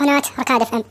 قناة ركاد FM.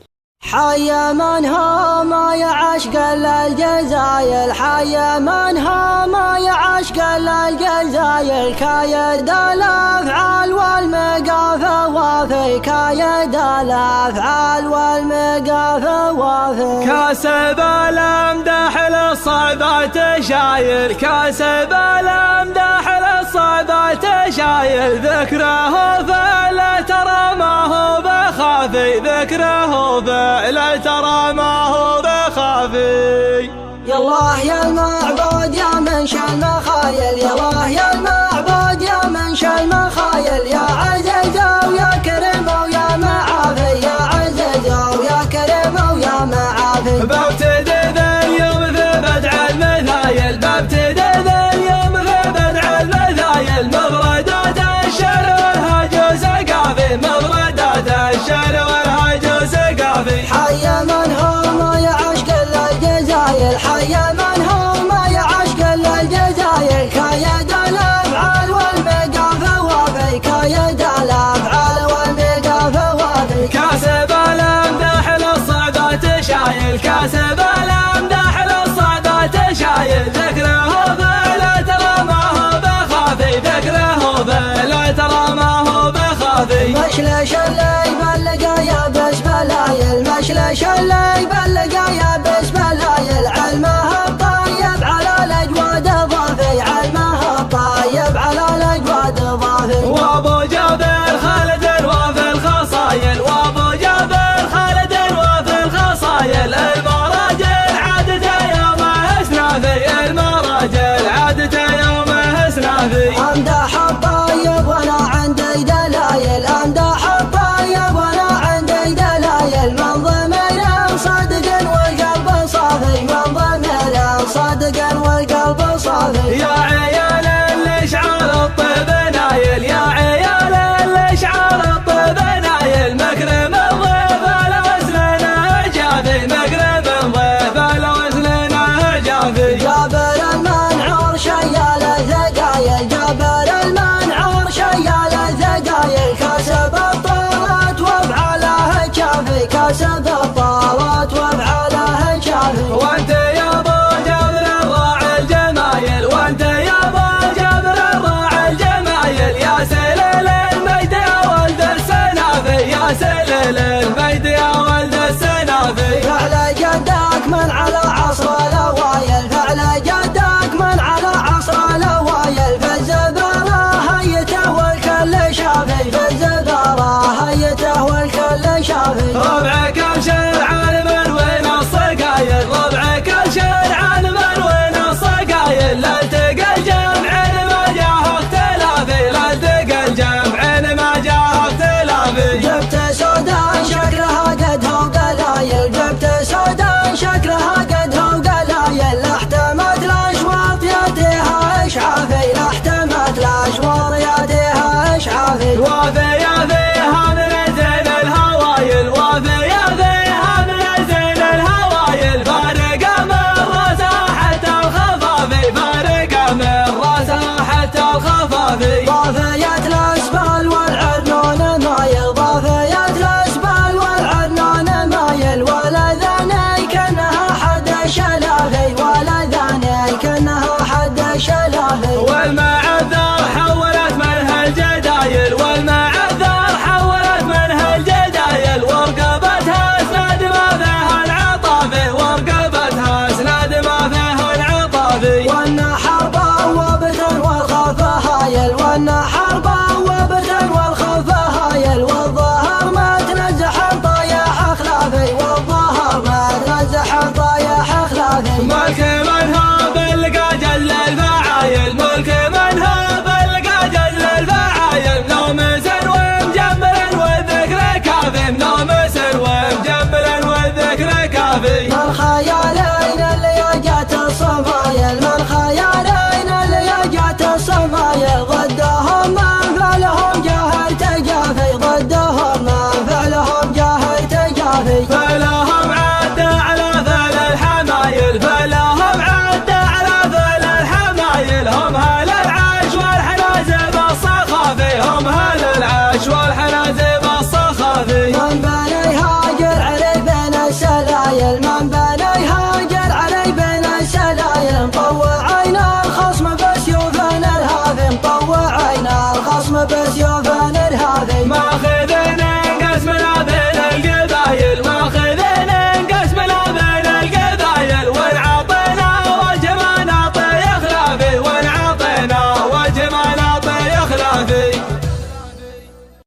حي من هم يعشق الجزاير، حي من هم يعشق الجزاير، كايد الافعال والمقافى وافي، كايد الافعال والمقافى وافي. كاسب الامدح للصعبة شاير، كاسب الامدح للصعبة شاير، ذكره فلا ترى ما هو بخافي، ذكره فلا ترى ما هو بخافي. يا الله يا المعبود يا منشأ المخايل، يا الله يا المعبود يا منشأ المخايل، يا عزيز ويا كريم ويا معافي، يا عزيز ويا كريم ويا معافي. بابتدي ذا اليوم في بدع المثايل، بابتدي ذا اليوم في بدع المثايل، مفردات الشعر والهج وسقافي، مفردات الشعر والهج وسقافي. حي من هم يعشق الجزاير، حي من هم يعشق الجزاير، كايد الافعال والمقافى وافي، كايد الافعال والمقافى وافي. كاسب الامدح للصعبة شايل، كاسب الامدح للصعبة شايل، ذكره فلا ترى ما هو بخافي، ذكره فلا ترى ما هو بخافي. مشلش اللي يبلغ يا بس بلايل، مشلش اللي يبلغ يا بس بلايل، علمه الطيب على الاجواد ضافي، علمه الطيب على الاجواد ضافي. وابو جابر خالد وفي الخصايل، وابو جابر خالد وفي الخصايل، المراجل عادته يوم اسنافي، المراجل عادته يوم اسنافي. امدح الطيب وانا عندي دلايل، امدح الطيب وانا عندي دلايل، من ضمير صادق والقلب صافي، من ضمير صادق والقلب صافي. يا عيال الاشعار الطيب نايل، يا عيال الاشعار الطيب نايل، مكرم الضيف الوزلنا جافي، مكرم الضيف الوزلنا جافي. جابر المنعور شيال ثقايل، جابر المنعور شيال ثقايل، كسب الطالات وافعاله شافي، كسب الطالات وافعاله شافي. وانت يا ابو جابر الراعي الجمايل، وانت يا ابو جابر الراعي الجمايل، يا سليل المجد يا ولد السنافي، يا سليل المجد يا ولد السنافي. فعل جدك من على عصر الاوايل، فعل جدك من على عصر الاوايل، في الزبره هيته والكل شافي، في الزبره هيته والكل شافي.